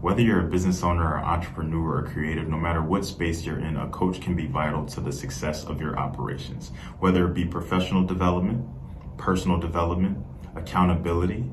Whether you're a business owner or entrepreneur or creative, no matter what space you're in, a coach can be vital to the success of your operations. Whether it be professional development, personal development, accountability,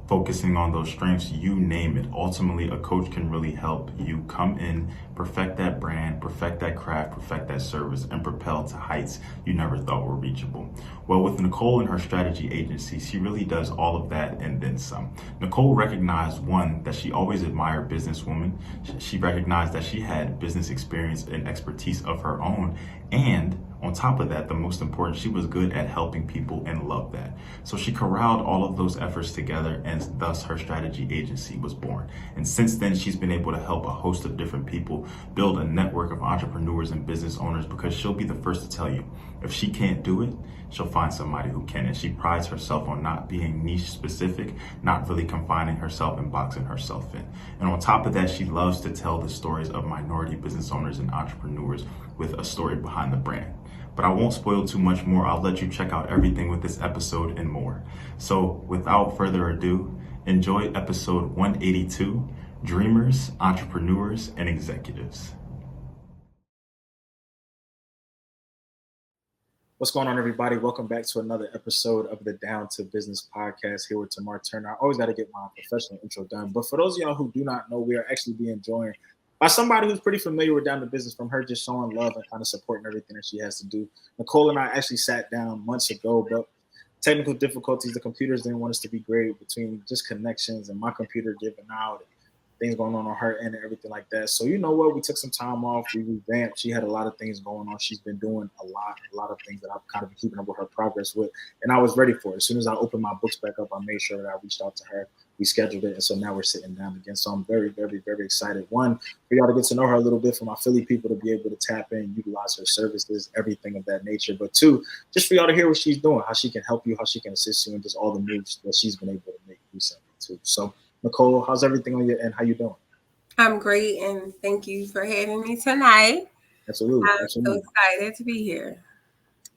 focusing on those strengths, you name it. Ultimately, a coach can really help you come in, perfect that brand, perfect that craft, perfect that service, and propel to heights you never thought were reachable. Well, with Nicole and her strategy agency, she really does all of that and then some. Nicole recognized, one, that she always admired businesswomen. She recognized that she had business experience and expertise of her own, and on top of that, the most important, she was good at helping people and loved that. So she corralled all of those efforts together, and thus her strategy agency was born. And since then, she's been able to help a host of different people build a network of entrepreneurs and business owners, because she'll be the first to tell you, if she can't do it, she'll find somebody who can. And she prides herself on not being niche specific, not really confining herself and boxing herself in. And on top of that, she loves to tell the stories of minority business owners and entrepreneurs with a story behind the brand. But I won't spoil too much more. I'll let you check out everything with this episode and more. So without further ado, enjoy episode 182, Dreamers, Entrepreneurs, and Executives. What's going on, everybody? Welcome back to another episode of the Down to Business podcast here with Tamar Turner. I always got to get my professional intro done. But for those of y'all who do not know, we are actually being joined by somebody who's pretty familiar with Down to Business, from her just showing love and kind of supporting everything that she has to do. Nicole and I actually sat down months ago, but technical difficulties, the computers didn't want us to be great, between just connections and my computer giving out, and things going on her end and everything like that. So you know what? We took some time off. We revamped. She had a lot of things going on. She's been doing a lot of things that I've kind of been keeping up with her progress with. And I was ready for it. As soon as I opened my books back up, I made sure that I reached out to her. We scheduled it. And so now we're sitting down again. So I'm very, very, very excited. One, for y'all to get to know her a little bit, for my Philly people to be able to tap in, utilize her services, everything of that nature. But two, just for y'all to hear what she's doing, how she can help you, how she can assist you, and just all the moves that she's been able to make recently too. So Nicole, how's everything on your end? How you doing? I'm great, and thank you for having me tonight. Absolutely. I'm so excited to be here.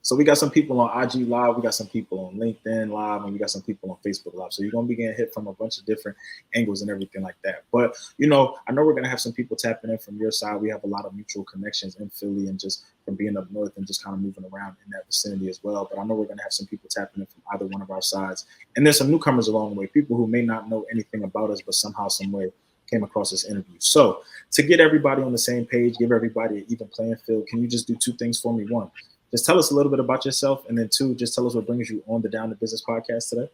So we got some people on IG Live, we got some people on LinkedIn Live, and we got some people on Facebook Live. So you're going to be getting hit from a bunch of different angles and everything like that. But, you know, I know we're going to have some people tapping in from your side. We have a lot of mutual connections in Philly and just from being up north and just kind of moving around in that vicinity as well. But I know we're going to have some people tapping in from either one of our sides. And there's some newcomers along the way, people who may not know anything about us, but somehow, some way came across this interview. So to get everybody on the same page, give everybody an even playing field, can you just do two things for me? One, just tell us a little bit about yourself. And then two, just tell us what brings you on the Down to Business podcast today.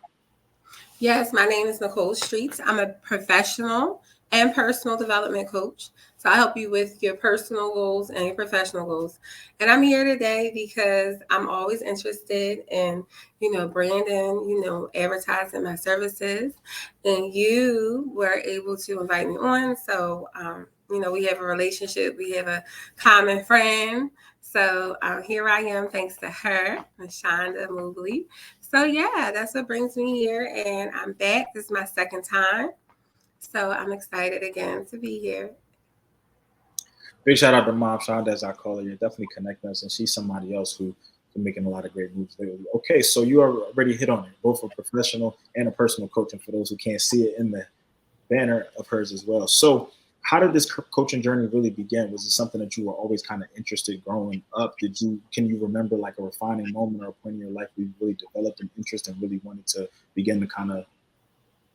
Yes, my name is Nicole Streets. I'm a professional and personal development coach. So I help you with your personal goals and your professional goals. And I'm here today because I'm always interested in, branding, advertising my services. And you were able to invite me on. So, we have a relationship. We have a common friend. So here I am, thanks to her, Shonda Mobley. So yeah, that's what brings me here. And I'm back. This is my second time. So I'm excited again to be here. Big shout out to Mom Shonda, as I call her. You're definitely connecting us, and she's somebody else who's been making a lot of great moves lately. Okay, so you already hit on it, both a professional and a personal coach, and for those who can't see it in the banner of hers as well. So how did this coaching journey really begin? Was it something that you were always kind of interested growing up? Can you remember like a refining moment or a point in your life where you really developed an interest and really wanted to begin to kind of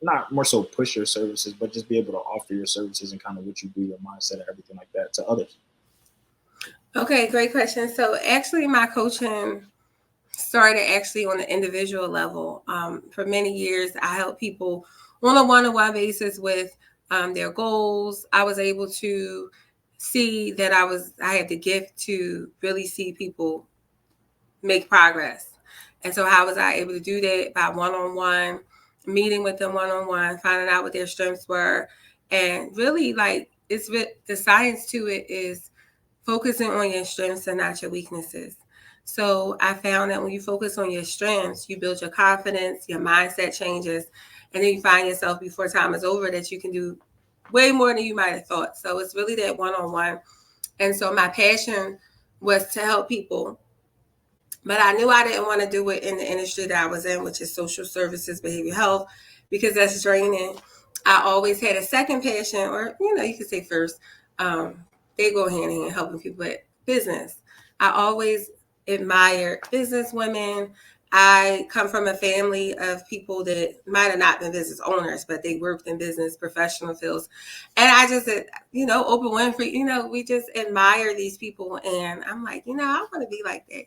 not more so push your services, but just be able to offer your services and kind of what you do, your mindset and everything like that to others? Okay, great question. So actually my coaching started actually on the individual level. For many years, I helped people on a one-on-one basis with their goals. I was able to see that I had the gift to really see people make progress. And so how was I able to do that? By one-on-one, meeting with them one-on-one, finding out what their strengths were. And really the science to it is focusing on your strengths and not your weaknesses. So I found that when you focus on your strengths, you build your confidence, your mindset changes, and then you find yourself before time is over that you can do way more than you might have thought. So it's really that one-on-one. And so my passion was to help people, but I knew I didn't want to do it in the industry that I was in, which is social services, behavioral health, because that's draining. I always had a second passion, or you could say first. They go hand in hand, helping people with business. I always admired business women. I come from a family of people that might have not been business owners, but they worked in business professional fields. And I just, Oprah Winfrey, we just admire these people. And I'm like, I want to be like that.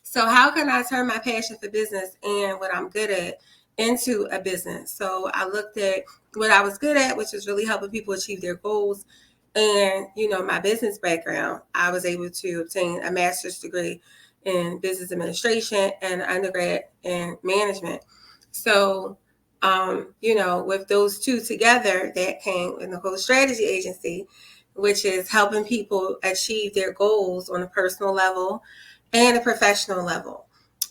So how can I turn my passion for business and what I'm good at into a business? So I looked at what I was good at, which is really helping people achieve their goals. And, my business background, I was able to obtain a master's degree in business administration and undergrad in management. So, with those two together, that came with Nicole Strategy Agency, which is helping people achieve their goals on a personal level and a professional level.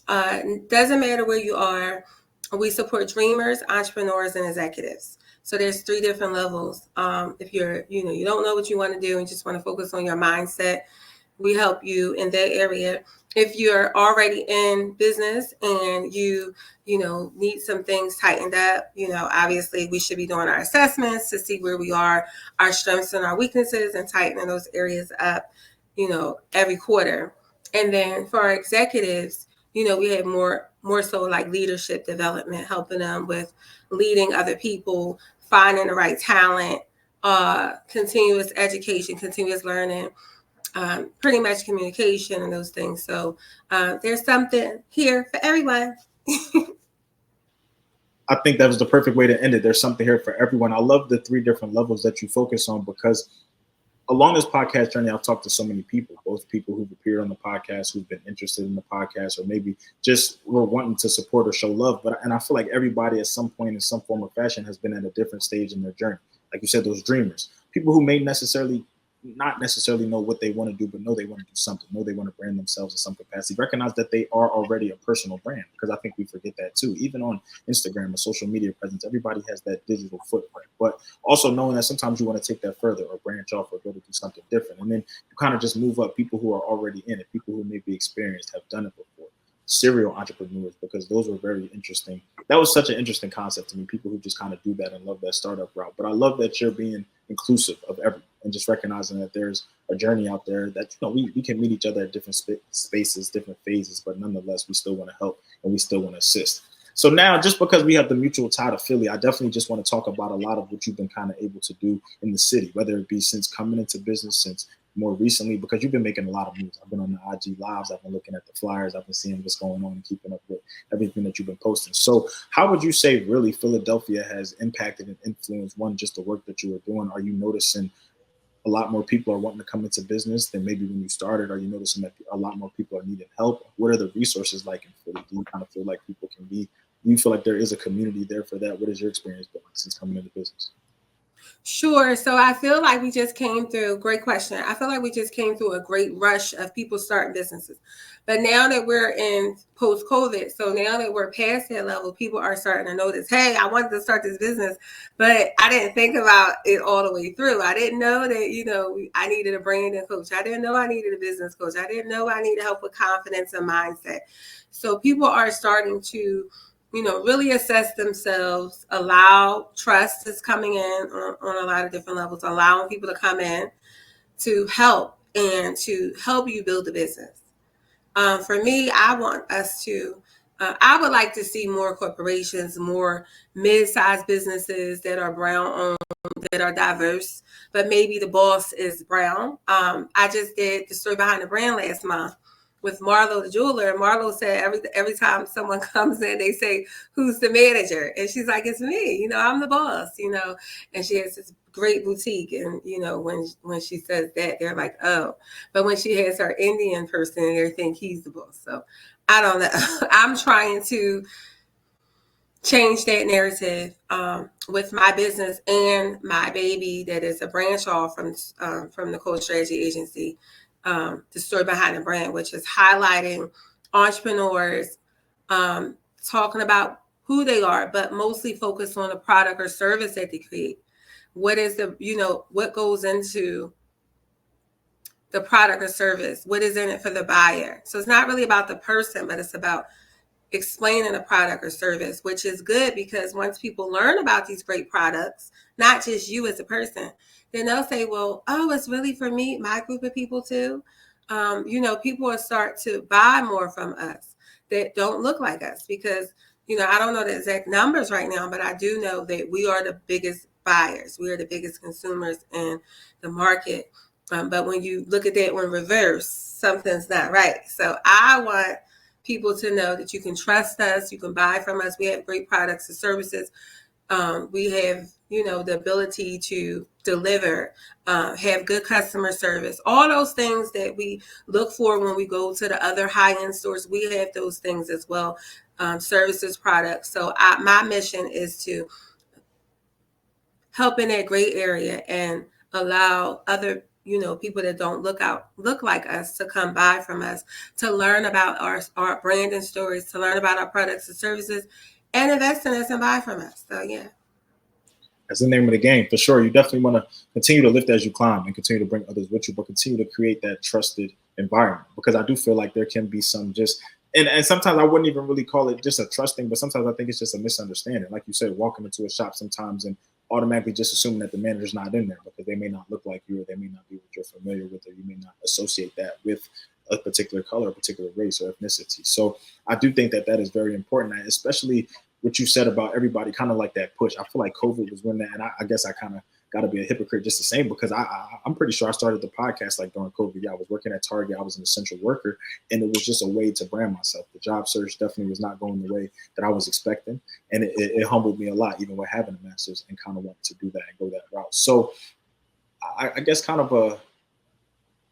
Doesn't matter where you are. We support dreamers, entrepreneurs, and executives. So there's 3 different levels. If you're, you don't know what you want to do and just want to focus on your mindset, we help you in that area. If you're already in business and you need some things tightened up, obviously we should be doing our assessments to see where we are, our strengths and our weaknesses, and tightening those areas up, every quarter. And then for our executives, we have more so like leadership development, helping them with leading other people, finding the right talent, continuous education, continuous learning, pretty much communication and those things. So there's something here for everyone. I think that was the perfect way to end it. There's something here for everyone. I love the 3 different levels that you focus on, because along this podcast journey, I've talked to so many people, both people who've appeared on the podcast, who've been interested in the podcast, or maybe just were wanting to support or show love. And I feel like everybody at some point in some form or fashion has been at a different stage in their journey. Like you said, those dreamers, people who may not necessarily know what they want to do, but know they want to do something, know they want to brand themselves in some capacity, recognize that they are already a personal brand, because I think we forget that too. Even on Instagram or social media presence, everybody has that digital footprint, but also knowing that sometimes you want to take that further or branch off or go to do something different. And then you kind of just move up people who are already in it, people who may be experienced, have done it before, serial entrepreneurs, because those were very interesting. That was such an interesting concept to me, people who just kind of do that and love that startup route. But I love that you're being inclusive of everyone and just recognizing that there's a journey out there that, we can meet each other at different spaces, different phases, but nonetheless, we still want to help and we still want to assist. So now, just because we have the mutual tie to Philly, I definitely just want to talk about a lot of what you've been kind of able to do in the city, whether it be since coming into business, since more recently, because you've been making a lot of moves. I've been on the IG lives. I've been looking at the flyers. I've been seeing what's going on and keeping up with everything that you've been posting. So how would you say really Philadelphia has impacted and influenced, one, just the work that you were doing? Are you noticing a lot more people are wanting to come into business than maybe when you started? Are you noticing that a lot more people are needing help? What are the resources like in Philly? Do you kind of feel like people can be, do you feel like there is a community there for that? What has your experience been like since coming into business? Sure. So I feel like we just came through, great question. I feel like we just came through a great rush of people starting businesses. But now that we're in post-COVID, so now that we're past that level, people are starting to notice, hey, I wanted to start this business, but I didn't think about it all the way through. I didn't know that, I needed a branding coach. I didn't know I needed a business coach. I didn't know I needed help with confidence and mindset. So people are starting to really assess themselves, allow trust is coming in on a lot of different levels, allowing people to come in to help and to help you build a business. For me, I would like to see more corporations, more mid-sized businesses that are brown owned, that are diverse, but maybe the boss is brown. I just did the story behind the brand last month with Marlo the jeweler. Marlo said every time someone comes in, they say, who's the manager? And she's like, it's me, I'm the boss, and she has this great boutique. And, when she says that, they're like, oh, but when she has her Indian person, they think he's the boss. So I don't know. I'm trying to change that narrative with my business and my baby that is a branch off from Nicole Strategy Agency. The story behind the brand, which is highlighting entrepreneurs, talking about who they are, but mostly focused on the product or service that they create. What is what goes into the product or service? What is in it for the buyer? So it's not really about the person, but it's about explaining a product or service, which is good because once people learn about these great products, not just you as a person, then they'll say, well, oh, it's really for me, my group of people too. People will start to buy more from us that don't look like us because, I don't know the exact numbers right now, but I do know that we are the biggest buyers. We are the biggest consumers in the market. But when you look at that in reverse, something's not right. So I want people to know that you can trust us, you can buy from us. We have great products and services. We have, the ability to deliver, have good customer service, all those things that we look for when we go to the other high-end stores. We have those things as well, services, products. So my mission is to help in that gray area and allow other people that don't look like us to come buy from us, to learn about our brand and stories, to learn about our products and services, and invest in us and buy from us. So yeah. That's the name of the game, for sure. You definitely want to continue to lift as you climb and continue to bring others with you, but continue to create that trusted environment. Because I do feel like there can be some and sometimes I wouldn't even really call it just a trusting, but sometimes I think it's just a misunderstanding. Like you said, walking into a shop sometimes and automatically just assuming that the manager's not in there because they may not look like you, or they may not be what you're familiar with, or you may not associate that with a particular color, a particular race or ethnicity. So I do think that is very important, especially what you said about everybody kind of like that push. I feel like COVID was when that, and I guess I kind of got to be a hypocrite just the same, because I'm pretty sure I started the podcast like during COVID. Yeah, I was working at Target. I was an essential worker, and it was just a way to brand myself. The job search definitely was not going the way that I was expecting, and it humbled me a lot, even with having a master's, and kind of wanted to do that and go that route. So I guess kind of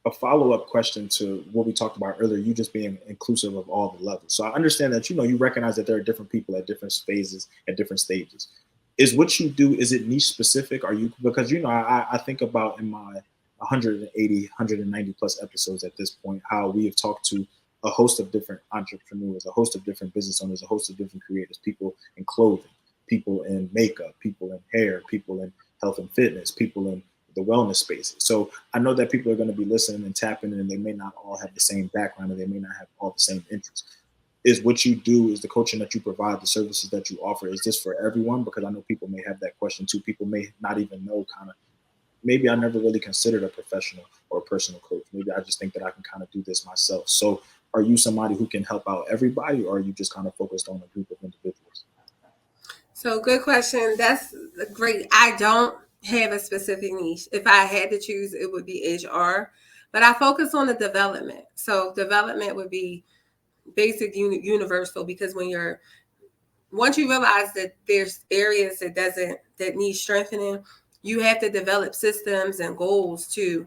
a follow-up question to what we talked about earlier, you just being inclusive of all the levels. So I understand that, you recognize that there are different people at different phases, at different stages. Is what you do, is it niche specific? Are you, because, I think about in my 180, 190 plus episodes at this point, how we have talked to a host of different entrepreneurs, a host of different business owners, a host of different creators, people in clothing, people in makeup, people in hair, people in health and fitness, people in the wellness space. So I know that people are going to be listening and tapping in, and they may not all have the same background, and they may not have all the same interests. Is what you do, is the coaching that you provide, the services that you offer, is this for everyone? Because I know people may have that question too. People may not even know, maybe I never really considered a professional or a personal coach. Maybe I just think that I can kind of do this myself. So are you somebody who can help out everybody, or are you just kind of focused on a group of individuals? So good question. That's great. I don't have a specific niche. If I had to choose, it would be HR, but I focus on the development. So development would be basic, universal, because once you realize that there's areas that need strengthening, you have to develop systems and goals to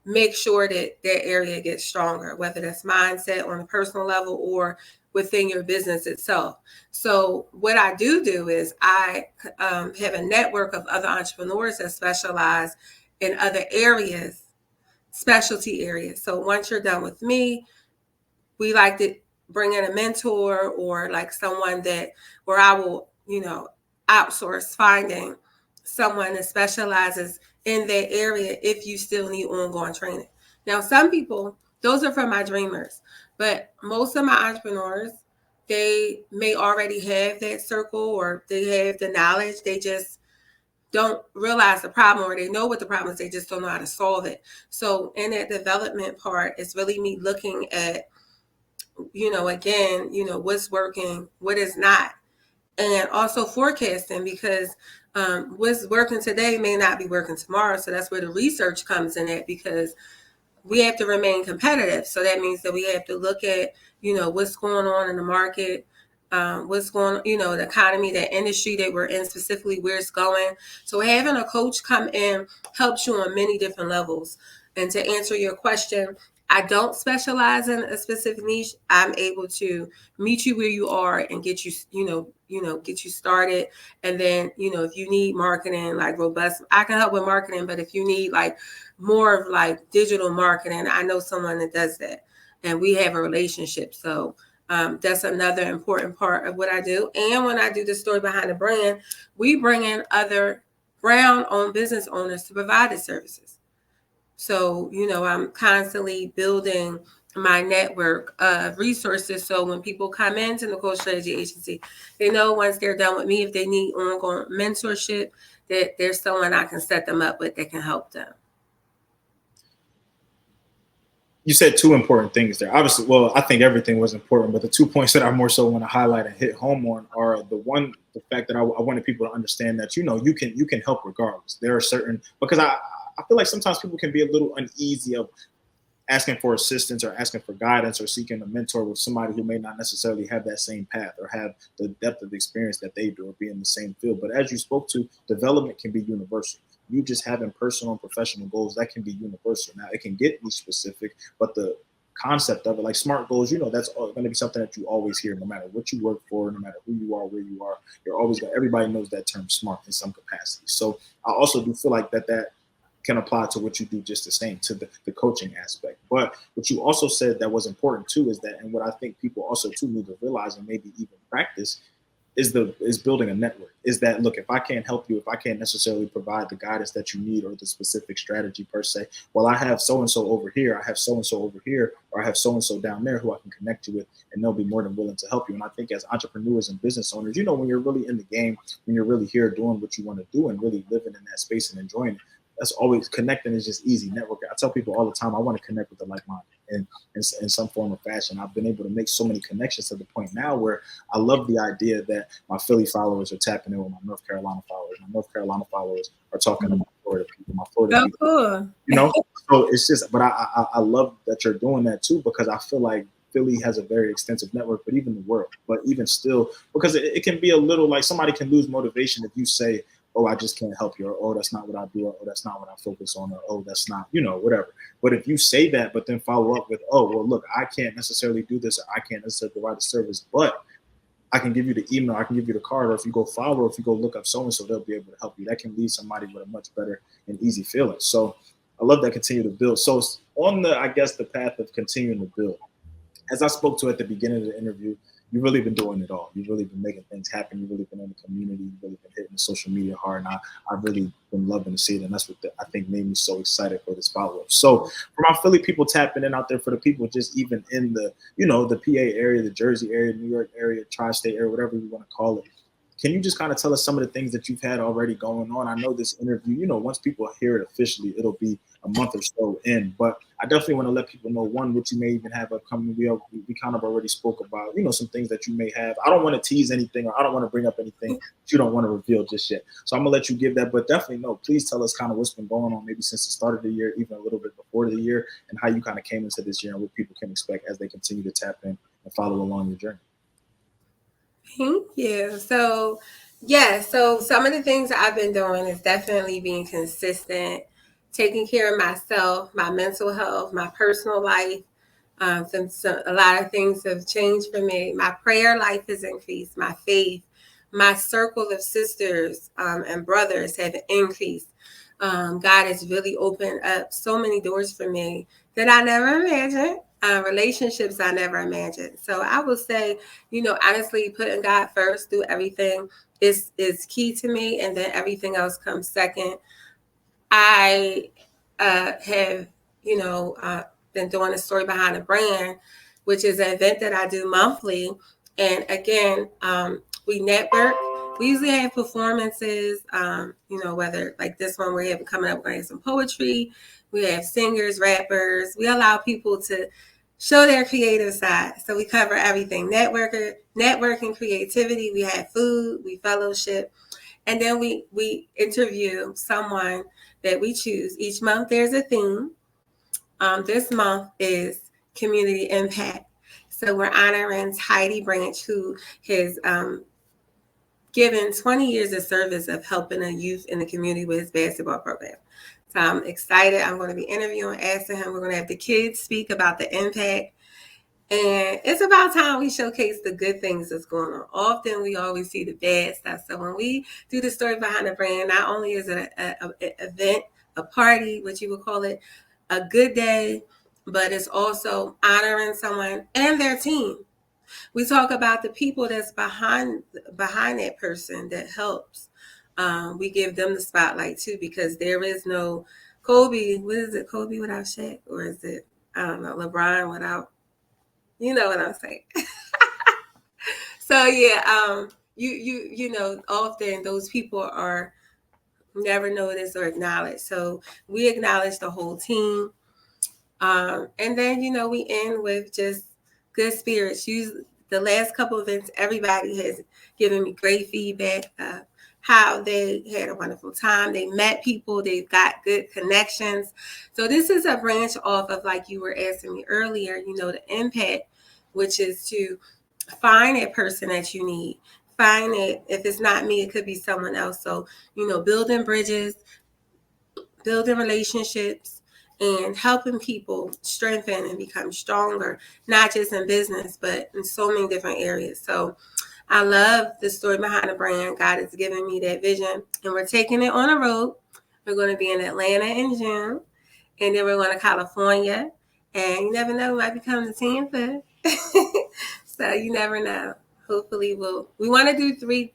make sure that that area gets stronger, whether that's mindset on a personal level or within your business itself. So what I do is I have a network of other entrepreneurs that specialize in other areas, specialty areas. So once you're done with me, we like to bring in a mentor, or like someone where I will, outsource finding someone that specializes in that area if you still need ongoing training. Now, some people, those are for my dreamers, but most of my entrepreneurs, they may already have that circle, or they have the knowledge. They just don't realize the problem, or they know what the problem is. They just don't know how to solve it. So in that development part, it's really me looking at, again, what's working, what is not, and also forecasting, because what's working today may not be working tomorrow. So that's where the research comes in at, because we have to remain competitive. So that means that we have to look at, what's going on in the market, what's going on, the economy, the industry that we're in, specifically where it's going. So having a coach come in helps you on many different levels. And to answer your question, I don't specialize in a specific niche. I'm able to meet you where you are and get you, get you started. And then, if you need marketing, like robust, I can help with marketing. But if you need like more of like digital marketing, I know someone that does that, and we have a relationship. So that's another important part of what I do. And when I do the story behind the brand, we bring in other brown-owned business owners to provide the services. So, I'm constantly building my network of resources. So when people come into Nicole Strategy Agency, they know once they're done with me, if they need ongoing mentorship, that there's someone I can set them up with that can help them. You said two important things there. Obviously, well, I think everything was important, but the 2 points that I more so want to highlight and hit home on are the fact that I wanted people to understand that, you can help regardless. There are certain, because I feel like sometimes people can be a little uneasy of asking for assistance or asking for guidance or seeking a mentor with somebody who may not necessarily have that same path or have the depth of experience that they do or be in the same field. But as you spoke to, development can be universal. You just having personal and professional goals, that can be universal. Now, it can get niche specific, but the concept of it, like SMART goals, that's going to be something that you always hear, no matter what you work for, no matter who you are, where you are. You're always going. Everybody knows that term SMART in some capacity. So I also do feel like that can apply to what you do just the same, to the coaching aspect. But what you also said that was important too is that, and what I think people also too need to realize and maybe even practice, is building a network. Is that, look, if I can't help you, if I can't necessarily provide the guidance that you need or the specific strategy per se, well, I have so-and-so over here, I have so-and-so over here, or I have so-and-so down there who I can connect you with, and they'll be more than willing to help you. And I think as entrepreneurs and business owners, when you're really in the game, when you're really here doing what you want to do and really living in that space and enjoying it, that's always, connecting is just easy. Networking. I tell people all the time, I want to connect with the like-minded in some form or fashion. I've been able to make so many connections to the point now where I love the idea that my Philly followers are tapping in with my North Carolina followers. My North Carolina followers are talking to my Florida people. My Florida people. Cool. So it's just, but I love that you're doing that too, because I feel like Philly has a very extensive network, but even the world, but even still, because it can be a little like somebody can lose motivation if you say, oh, I just can't help you, or oh, that's not what I do, or oh, that's not what I focus on, or oh, that's not, whatever. But if you say that, but then follow up with, oh, well, look, I can't necessarily do this, or I can't necessarily provide a service, but I can give you the email, I can give you the card, or if you go follow, or if you go look up so-and-so, they'll be able to help you. That can leave somebody with a much better and easy feeling. So I love that continue to build. So on the path of continuing to build, as I spoke to at the beginning of the interview, you've really been doing it all. You've really been making things happen. You've really been in the community. You've really been hitting the social media hard. And I've really been loving to see it. And that's what I think made me so excited for this follow-up. So for my Philly people tapping in out there, for the people just even in the, the PA area, the Jersey area, New York area, tri-state area, whatever you want to call it, can you just kind of tell us some of the things that you've had already going on? I know this interview, once people hear it officially, it'll be a month or so in. But I definitely want to let people know, one, what you may even have upcoming. We kind of already spoke about, some things that you may have. I don't want to tease anything, or I don't want to bring up anything that you don't want to reveal just yet. So I'm going to let you give that. But definitely, please tell us kind of what's been going on maybe since the start of the year, even a little bit before the year, and how you kind of came into this year and what people can expect as they continue to tap in and follow along your journey. Thank you. So, so some of the things I've been doing is definitely being consistent, taking care of myself, my mental health, my personal life. Since a lot of things have changed for me. My prayer life has increased, my faith, my circle of sisters and brothers have increased. God has really opened up so many doors for me that I never imagined. Relationships I never imagined. So I would say, honestly, putting God first through everything is key to me, and then everything else comes second. I have, been doing a story behind a brand, which is an event that I do monthly. And again, we network. We usually have performances, whether like this one we're having coming up, we're going to have some poetry. We have singers, rappers. We allow people to show their creative side. So we cover everything, networking, creativity. We have food, we fellowship. And then we interview someone that we choose. Each month there's a theme. This month is community impact. So we're honoring Heidi Branch, who has given 20 years of service of helping a youth in the community with his basketball program. So I'm excited. I'm going to be interviewing, asking him. We're going to have the kids speak about the impact. And it's about time we showcase the good things that's going on. Often we always see the bad stuff. So when we do the story behind the brand, not only is it an event, a party, what you would call it, a good day, but it's also honoring someone and their team. We talk about the people that's behind that person that helps. We give them the spotlight too, because there is no Kobe. What is it? Kobe without Shaq, or is it I don't know, LeBron without, you know what I'm saying. So yeah, you know, often those people are never noticed or acknowledged. So we acknowledge the whole team. And then, you know, we end with just good spirits. Usually, the last couple of events, everybody has given me great feedback, how they had a wonderful time. They met people, they've got good connections. So this is a branch off of, like you were asking me earlier, you know, the impact, which is to find that person that you need. Find it. If it's not me, it could be someone else. So, you know, building bridges, building relationships, and helping people strengthen and become stronger, not just in business, but in so many different areas. So I love the story behind the brand. God has given me that vision, and we're taking it on the road. We're going to be in Atlanta in June, and then we're going to California, and you never know, we might be coming to Tampa. So you never know. Hopefully we want to do three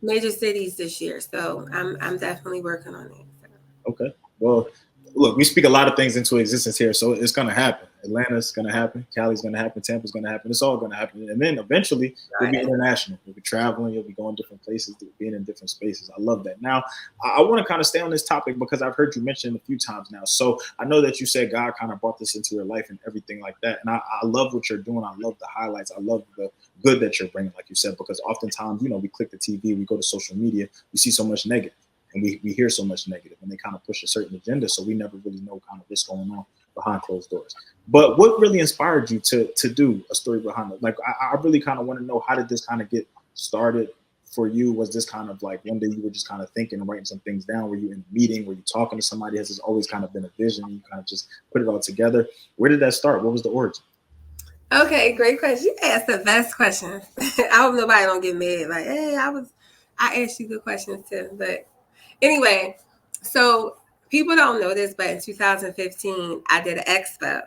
major cities this year. So I'm definitely working on it. So. Okay. Well, look, we speak a lot of things into existence here, so it's going to happen. Atlanta's going to happen. Cali's going to happen. Tampa's going to happen. It's all going to happen. And then eventually you'll be international. You'll be traveling. You'll be going different places, being in different spaces. I love that. Now, I want to kind of stay on this topic because I've heard you mention it a few times now. So I know that you said God kind of brought this into your life and everything like that. And I love what you're doing. I love the highlights. I love the good that you're bringing, like you said, because oftentimes, you know, we click the TV, we go to social media, we see so much negative. And we hear so much negative, and they kind of push a certain agenda, so we never really know kind of what's going on behind closed doors. But what really inspired you to do a story behind it? Like, I really kind of want to know, how did this kind of get started for you? Was this kind of like one day you were just kind of thinking and writing some things down? Were you in a meeting? Were you talking to somebody? Has this always kind of been a vision? You kind of just put it all together? Where did that start? What was the origin? Okay, great question. You asked the best questions. I hope nobody don't get mad. Like, hey, I asked you good questions too. But anyway, so people don't know this, but in 2015, I did an expo.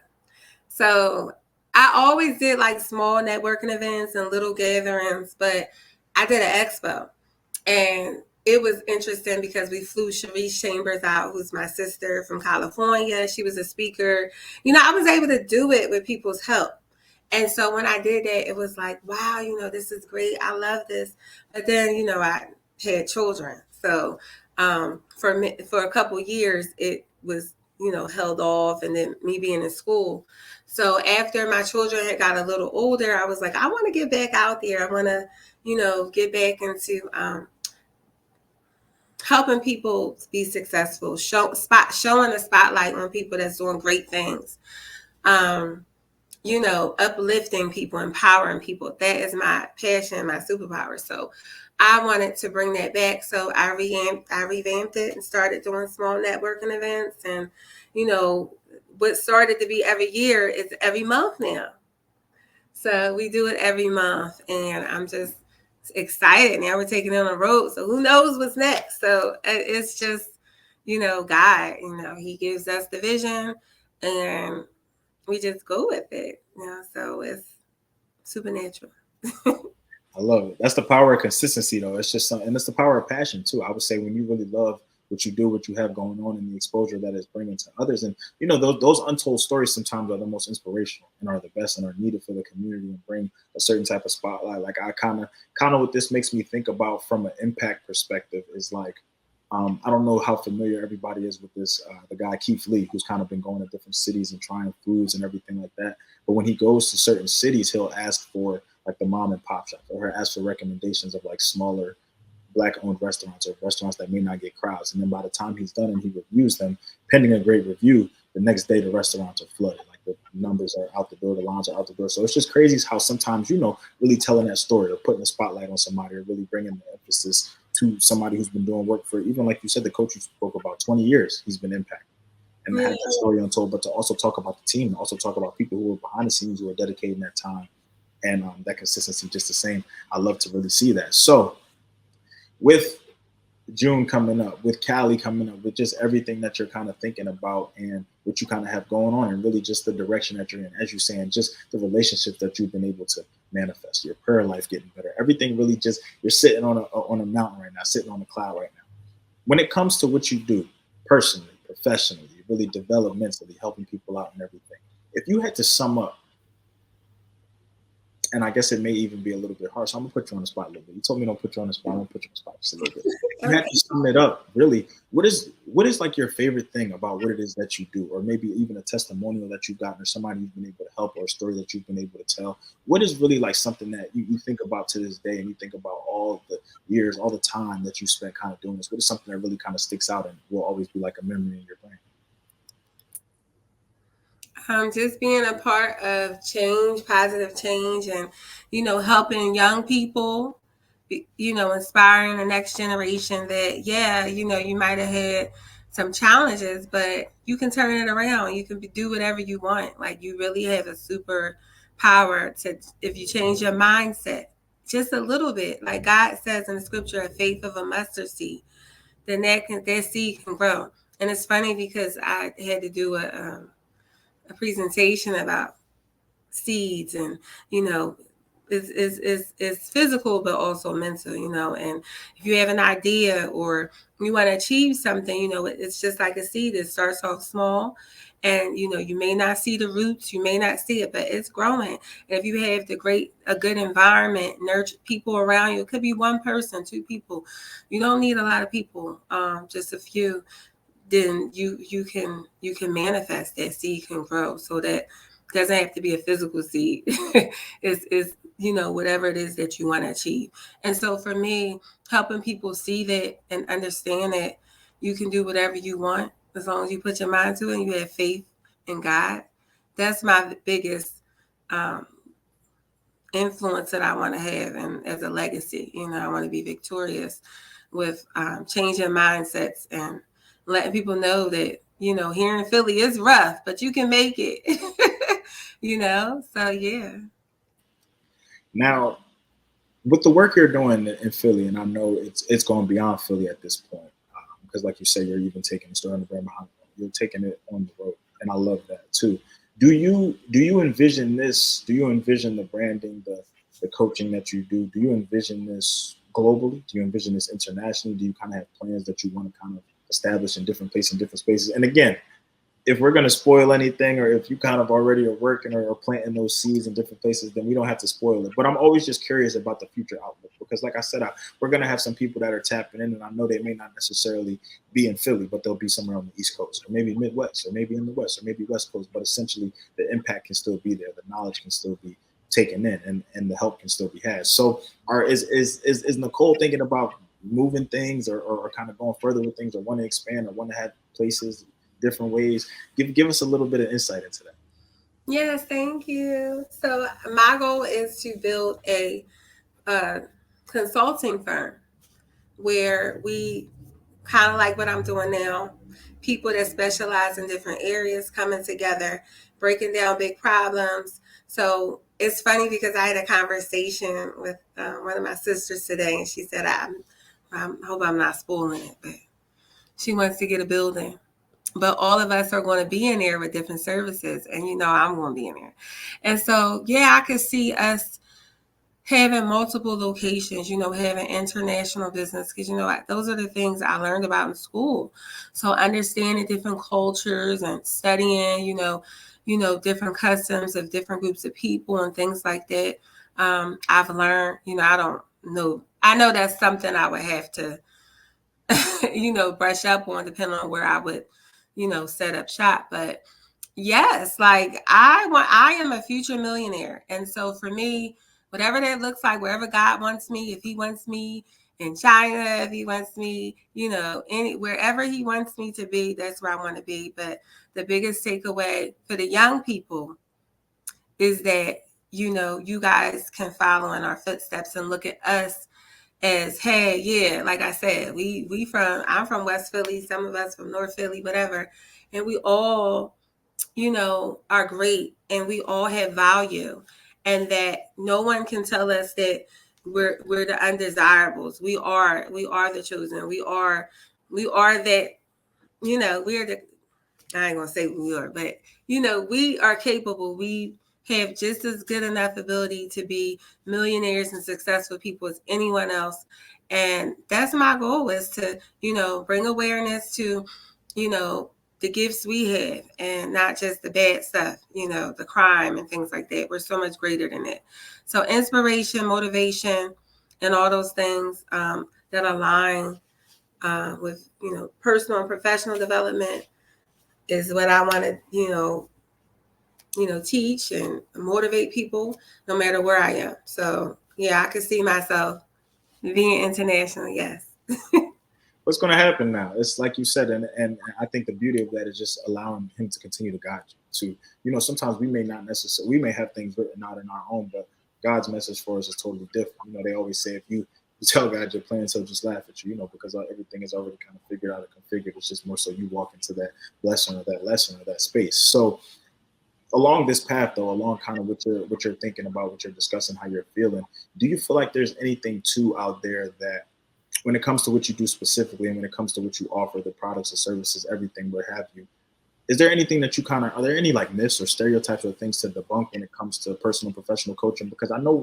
So I always did like small networking events and little gatherings, but I did an expo. And it was interesting because we flew Sharice Chambers out, who's my sister from California. She was a speaker. You know, I was able to do it with people's help. And so when I did that, it was like, wow, you know, this is great. I love this. But then, you know, I had children. So for a couple years, it was, you know, held off, and then me being in school. So after my children had got a little older, I was like, I want to get back out there. I want to, you know, get back into helping people be successful, showing the spotlight on people that's doing great things. You know, uplifting people, empowering people. That is my passion, my superpower. So I wanted to bring that back. So I revamped it and started doing small networking events. And, you know, what started to be every year is every month now. So we do it every month, and I'm just excited. Now we're taking it on the road. So who knows what's next? So it's just, you know, God, you know, he gives us the vision, and we just go with it. You know, so it's supernatural. I love it. That's the power of consistency, though. It's just something, and it's the power of passion too. I would say when you really love what you do, what you have going on, and the exposure that it's bringing to others, and you know those untold stories sometimes are the most inspirational and are the best and are needed for the community and bring a certain type of spotlight. Like I kind of what this makes me think about from an impact perspective is like, I don't know how familiar everybody is with this, the guy Keith Lee, who's kind of been going to different cities and trying foods and everything like that. But when he goes to certain cities, he'll ask for like the mom and pop shop, or ask for recommendations of like smaller Black-owned restaurants or restaurants that may not get crowds. And then by the time he's done and he reviews them, pending a great review, the next day the restaurants are flooded. Like the numbers are out the door, the lines are out the door. So it's just crazy how sometimes, you know, really telling that story or putting a spotlight on somebody or really bringing the emphasis to somebody who's been doing work for, even like you said, the coach you spoke about, 20 years he's been impacted. And to have that story untold, but to also talk about the team, also talk about people who are behind the scenes who are dedicating that time and that consistency just the same. I love to really see that. So with June coming up, with Cali coming up, with just everything that you're kind of thinking about and what you kind of have going on, and really just the direction that you're in, as you're saying, just the relationships that you've been able to manifest, your prayer life getting better, everything really just, you're sitting on a mountain right now, sitting on a cloud right now. When it comes to what you do personally, professionally, you've really developmentally, helping people out and everything. If you had to sum up, and I guess it may even be a little bit harsh. I'm gonna put you on the spot a little bit. You told me don't put you on the spot. I'm gonna put you on the spot just a little bit. If you had to sum it up, really, what is like your favorite thing about what it is that you do, or maybe even a testimonial that you've gotten, or somebody you've been able to help, or a story that you've been able to tell? What is really like something that you think about to this day, and you think about all the years, all the time that you spent kind of doing this? What is something that really kind of sticks out and will always be like a memory in your brain? Just being a part of change, positive change, and, helping young people, inspiring the next generation that, you might have had some challenges, but you can turn it around. You can do whatever you want. Like, you really have a super power to, if you change your mindset just a little bit, like God says in the scripture, a faith of a mustard seed, then that seed can grow. And it's funny because I had to do a presentation about seeds, and it's physical but also mental, and if you have an idea or you want to achieve something, it's just like a seed. It starts off small, and you may not see the roots, you may not see it, but it's growing. And if you have a good environment, nurture people around you, it could be one person, two people, you don't need a lot of people, just a few, then you can manifest that seed can grow. So that doesn't have to be a physical seed. it's whatever it is that you want to achieve. And so for me, helping people see that and understand that you can do whatever you want as long as you put your mind to it and you have faith in God. That's my biggest influence that I want to have, and as a legacy, I want to be victorious with changing mindsets and letting people know that, here in Philly is rough, but you can make it, so yeah. Now, with the work you're doing in Philly, and I know it's going beyond Philly at this point, because like you say, you're even taking the story on the brand behind it. You're taking it on the road, and I love that too. Do you envision this? Do you envision the branding, the coaching that you do? Do you envision this globally? Do you envision this internationally? Do you kind of have plans that you want to kind of establish in different places, in different spaces? And again, if we're going to spoil anything, or if you kind of already are working or planting those seeds in different places, then we don't have to spoil it. But I'm always just curious about the future outlook, because like I said, we're going to have some people that are tapping in, and I know they may not necessarily be in Philly, but they'll be somewhere on the East Coast, or maybe Midwest, or maybe in the West, or maybe West Coast. But essentially the impact can still be there. The knowledge can still be taken in, and the help can still be had. So is Nicole thinking about moving things, or kind of going further with things, or want to expand, or want to have places different ways? Give us a little bit of insight into that. Yes, thank you. So my goal is to build a consulting firm where we, kind of like what I'm doing now, people that specialize in different areas coming together, breaking down big problems. So it's funny because I had a conversation with one of my sisters today, and she said, I hope I'm not spoiling it, but she wants to get a building. But all of us are going to be in there with different services, and I'm going to be in there. And so, yeah, I could see us having multiple locations, having international business, because, those are the things I learned about in school. So understanding different cultures and studying, different customs of different groups of people and things like that. I've learned, I don't know. I know that's something I would have to, brush up on, depending on where I would, set up shop. But yes, like I am a future millionaire. And so for me, whatever that looks like, wherever God wants me, if he wants me in China, if he wants me, wherever he wants me to be, that's where I want to be. But the biggest takeaway for the young people is that, you guys can follow in our footsteps and look at us as, hey, yeah, like I said, I'm from West Philly, some of us from North Philly, whatever, and we all, are great, and we all have value, and that no one can tell us that we're the undesirables. We are the chosen. We are that, we're the, I ain't gonna say we are, but we are capable. We have just as good enough ability to be millionaires and successful people as anyone else. And that's my goal, is to, bring awareness to, the gifts we have and not just the bad stuff, the crime and things like that. We're so much greater than that. So inspiration, motivation, and all those things that align with, personal and professional development is what I want to, teach and motivate people no matter where I am. So yeah, I could see myself being international. Yes. What's going to happen now? It's like you said, and I think the beauty of that is just allowing him to continue to guide you to, sometimes we may have things written out in our own, but God's message for us is totally different. They always say if you tell God you're playing, so just laugh at you, because everything is already kind of figured out and configured. It's just more so you walk into that lesson or that space. So along this path, though, along kind of what you're thinking about, what you're discussing, how you're feeling, do you feel like there's anything too out there that, when it comes to what you do specifically and when it comes to what you offer, the products, the services, everything, what have you, is there anything that are there any like myths or stereotypes or things to debunk when it comes to personal and professional coaching? Because I know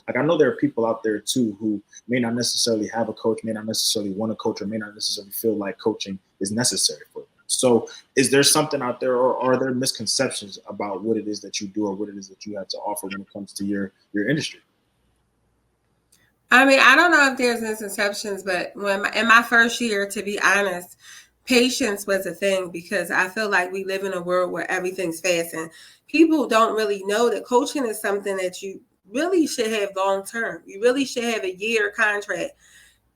I know there are people out there too who may not necessarily have a coach, may not necessarily want a coach, or may not necessarily feel like coaching is necessary for them. So is there something out there, or are there misconceptions about what it is that you do or what it is that you have to offer when it comes to your industry? I mean, I don't know if there's misconceptions, but in my first year, to be honest, patience was a thing, because I feel like we live in a world where everything's fast and people don't really know that coaching is something that you really should have long term. You really should have a year contract.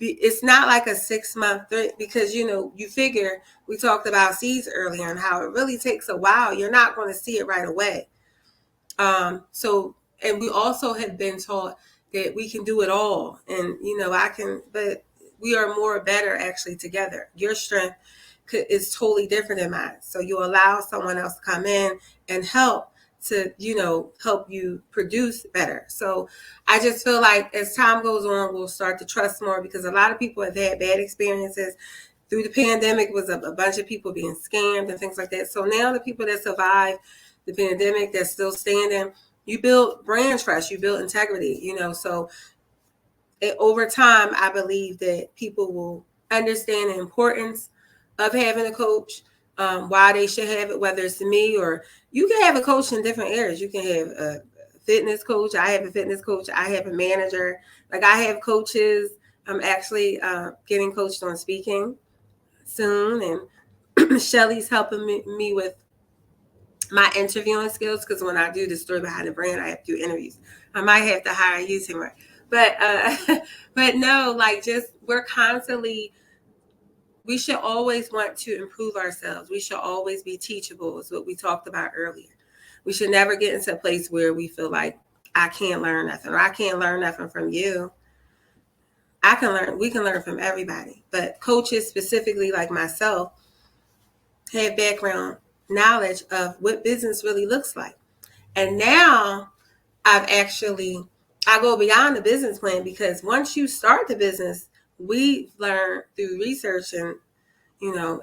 It's not like a 6-month because, you figure, we talked about seeds earlier and how it really takes a while. You're not going to see it right away. And we also have been taught that we can do it all. And, but we are better actually together. Your strength is totally different than mine. So you allow someone else to come in and help you produce better. So I just feel like as time goes on, we'll start to trust more, because a lot of people have had bad experiences through the pandemic. Was a bunch of people being scammed and things like that. So now the people that survived the pandemic, that's still standing, you build brand trust, you build integrity, so over time, I believe that people will understand the importance of having a coach, why they should have it, whether it's me or you can have a coach in different areas. You can have a fitness coach. I have a fitness coach. I have a manager. Like, I have coaches. I'm actually getting coached on speaking soon. And Shelly's helping me with my interviewing skills, because when I do the story behind the brand, I have to do interviews. I might have to hire you somewhere, but no, like, just we should always want to improve ourselves. We should always be teachable, is what we talked about earlier. We should never get into a place where we feel like I can't learn nothing, or I can't learn nothing from you. We can learn from everybody, but coaches specifically like myself have background knowledge of what business really looks like. And now I go beyond the business plan, because once you start the business, we've learned through research and,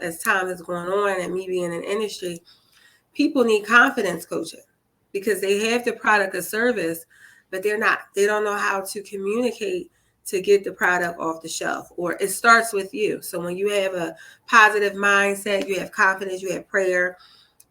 as time is going on and me being in the industry, people need confidence coaching, because they have the product or service, but they don't know how to communicate to get the product off the shelf. Or it starts with you. So when you have a positive mindset, you have confidence, you have prayer.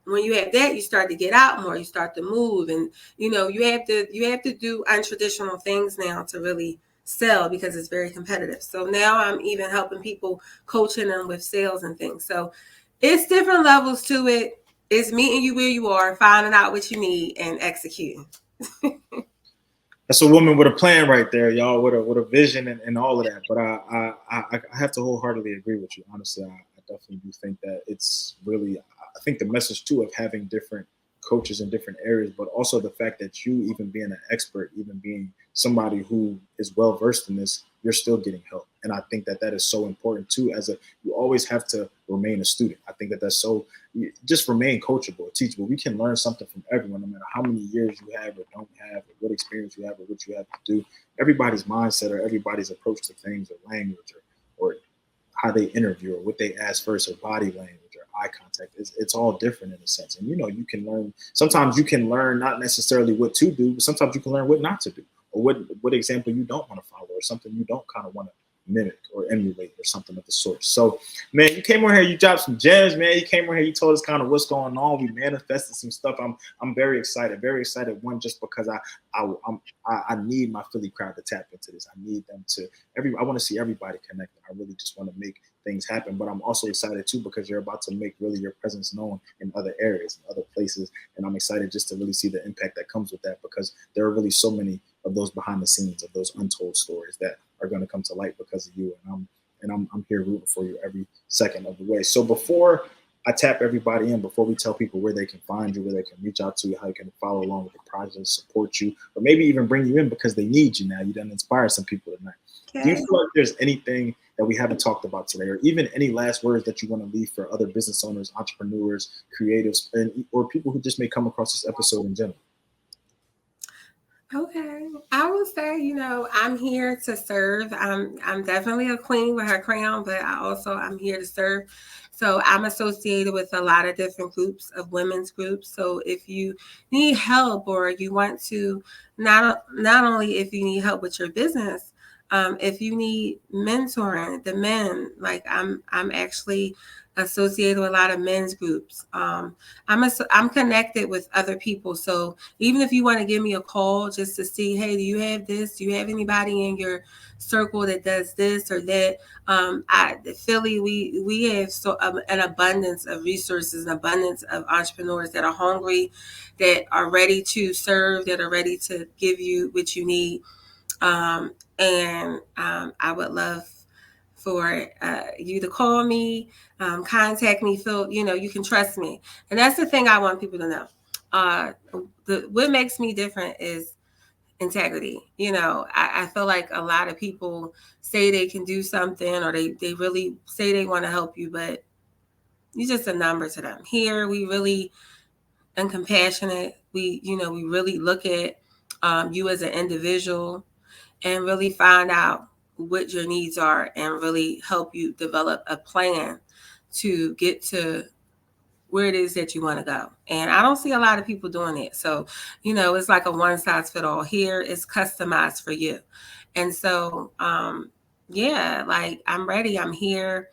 When you have that, you start to get out more, you start to move, and you have to do untraditional things now to really sell, because it's very competitive. So now I'm even helping people, coaching them with sales and things. So it's different levels to it. It's meeting you where you are, finding out what you need, and executing. That's a woman with a plan right there, y'all, with a vision and all of that. But I have to wholeheartedly agree with you. Honestly, I definitely do think that it's really, I think the message too of having different coaches in different areas, but also the fact that you, even being an expert, even being somebody who is well versed in this, you're still getting help. And I think that is so important too. You always have to remain a student. I think that's so, just remain coachable, teachable. We can learn something from everyone, no matter how many years you have or don't have, or what experience you have, or what you have to do. Everybody's mindset or everybody's approach to things, or language, or how they interview, or what they ask first, or body language, or eye contact. It's all different in a sense. And, you can learn, sometimes you can learn not necessarily what to do, but sometimes you can learn what not to do, or what example you don't want to follow, or something you don't kind of want to mimic or emulate or something of the sort. So, man, you came on here, you dropped some gems, man. You came on here, you told us kind of what's going on. We manifested some stuff. I'm very excited. One, just because I need my Philly crowd to tap into this. I need them to I want to see everybody connected. I really just want to make things happen. But I'm also excited too because you're about to make really your presence known in other areas, in other places, and I'm excited just to really see the impact that comes with that because there are really so many of those behind the scenes, of those untold stories that are going to come to light because of you. And I'm here rooting for you every second of the way. So before I tap everybody in, before we tell people where they can find you, where they can reach out to you, how you can follow along with the project, support you, or maybe even bring you in because they need you now. You done inspire some people tonight. Okay. Do you feel like there's anything that we haven't talked about today, or even any last words that you want to leave for other business owners, entrepreneurs, creatives, or people who just may come across this episode in general? Okay. I would say, I'm here to serve. I'm definitely a queen with her crown, but I'm here to serve. So I'm associated with a lot of different groups of women's groups. So if you need help or you want to, not only if you need help with your business, if you need mentoring, the men, like I'm actually associated with a lot of men's groups. I'm connected with other people. So even if you want to give me a call just to see, hey, do you have this? Do you have anybody in your circle that does this or that? Philly, we have an abundance of resources, an abundance of entrepreneurs that are hungry, that are ready to serve, that are ready to give you what you need. I would love for you to call me, contact me, feel, you can trust me. And that's the thing I want people to know. What makes me different is integrity. I feel like a lot of people say they can do something or they really say they want to help you, but you're just a number to them. Here, we really are compassionate. We really look at you as an individual and really find out what your needs are and really help you develop a plan to get to where it is that you want to go. And I don't see a lot of people doing it. So, it's like a one size fit all. Here it's customized for you. And so, like I'm ready. I'm here.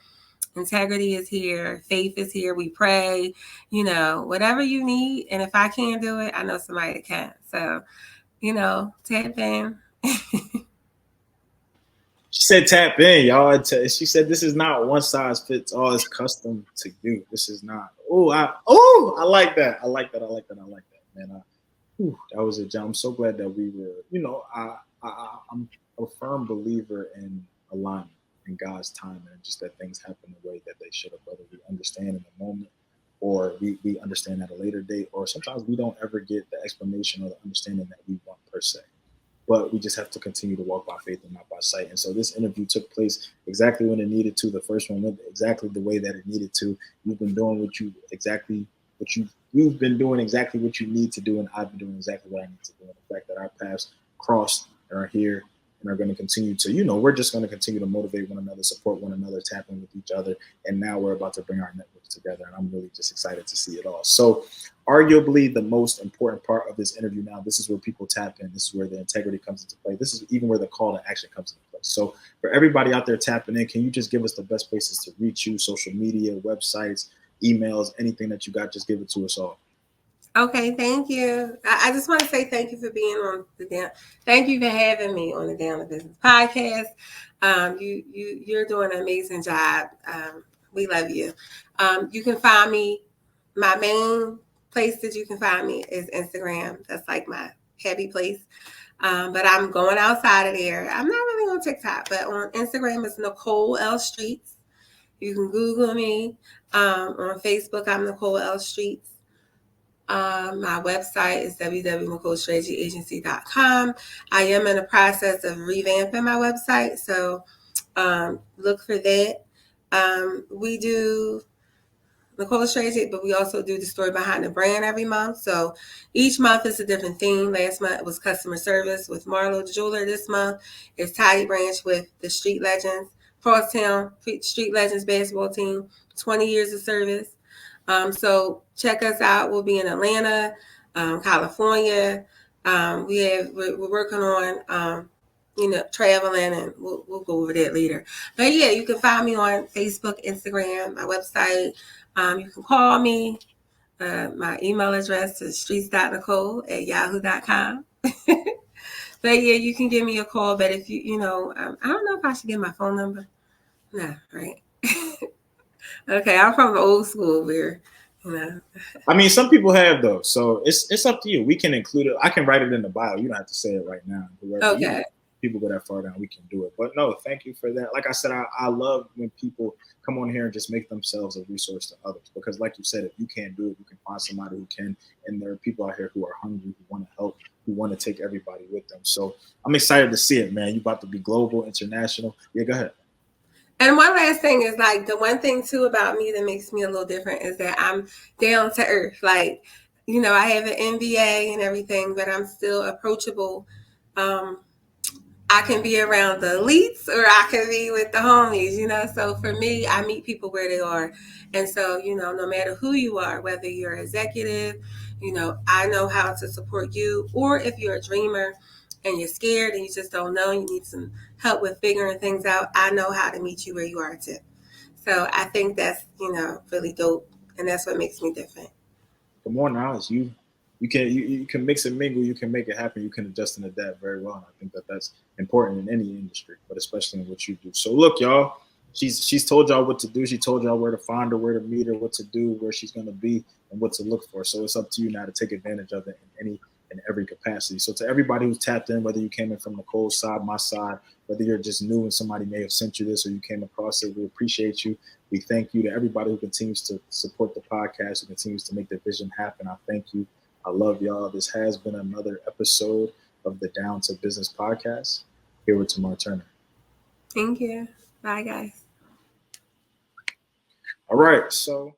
Integrity is here. Faith is here. We pray, whatever you need. And if I can't do it, I know somebody that can. So, tap in. She said tap in, y'all. She said this is not one size fits all. It's custom to you. This is not. I like that. I like that, man. That was a jump. I'm so glad that we were, I'm a firm believer in alignment in God's time and just that things happen the way that they should have, whether we understand in the moment or we understand at a later date, or sometimes we don't ever get the explanation or the understanding that we want per se. But we just have to continue to walk by faith and not by sight. And so this interview took place exactly when it needed to. The first one went exactly the way that it needed to. You've been doing you've been doing exactly what you need to do, and I've been doing exactly what I need to do. And the fact that our paths crossed and are here and are going to continue to, we're just going to continue to motivate one another, support one another, tap in with each other. And now we're about to bring our networks together. And I'm really just excited to see it all. So arguably the most important part of this interview now, this is where people tap in. This is where the integrity comes into play. This is even where the call to action comes into play. So for everybody out there tapping in, can you just give us the best places to reach you, social media, websites, emails, anything that you got, just give it to us all. Okay, thank you. I just want to say thank you for being on thank you for having me on the Down to Business podcast. You're doing an amazing job. We love you. You can find me. My main place that you can find me is Instagram. That's like my happy place. But I'm going outside of there. I'm not really on TikTok, but on Instagram it's Nicole L. Streets. You can Google me. On Facebook, I'm Nicole L. Streets. My website is www.nicolestrategyagency.com. I am in the process of revamping my website, so look for that. We do Nicole Strategy, but we also do the story behind the brand every month. So each month is a different theme. Last month was customer service with Marlo the jeweler. This month is Tidy Branch with the Street Legends, Crosstown Street Legends basketball team, 20 years of service. So check us out. We'll be in Atlanta, California. We're working on traveling, and we'll go over that later. But yeah, you can find me on Facebook, Instagram, my website. You can call me. My email address is streets.nicole@yahoo.com. But yeah, you can give me a call. But if I don't know if I should give my phone number. Nah, right? Okay, I'm from the old school where, I mean, some people have those, so it's up to you. We can include it. I can write it in the bio. You don't have to say it right now. Okay. People go that far down, we can do it. But no, thank you for that. Like I said, I love when people come on here and just make themselves a resource to others. Because like you said, if you can't do it, you can find somebody who can. And there are people out here who are hungry, who want to help, who want to take everybody with them. So I'm excited to see it, man. You're about to be global, international. Yeah, go ahead. And one last thing is, like, the one thing too about me that makes me a little different is that I'm down to earth. Like, I have an MBA and everything, but I'm still approachable. I can be around the elites or I can be with the homies, So for me, I meet people where they are. And so, no matter who you are, whether you're an executive, I know how to support you. Or if you're a dreamer and you're scared and you just don't know, you need some help with figuring things out, I know how to meet you where you are too. So I think that's, really dope. And that's what makes me different. The more knowledge you can mix and mingle, you can make it happen, you can adjust and adapt very well. And I think that that's important in any industry, but especially in what you do. So look, y'all, she's told y'all what to do. She told y'all where to find her, where to meet her, what to do, where she's going to be, and what to look for. So it's up to you now to take advantage of it in any and every capacity. So to everybody who's tapped in, whether you came in from Nicole's side, my side, whether you're just new and somebody may have sent you this or you came across it, we appreciate you. We thank you. To everybody who continues to support the podcast, who continues to make the vision happen, I thank you. I love y'all. This has been another episode of the Down to Business podcast. Here with Tamar Turner. Thank you. Bye, guys. All right. So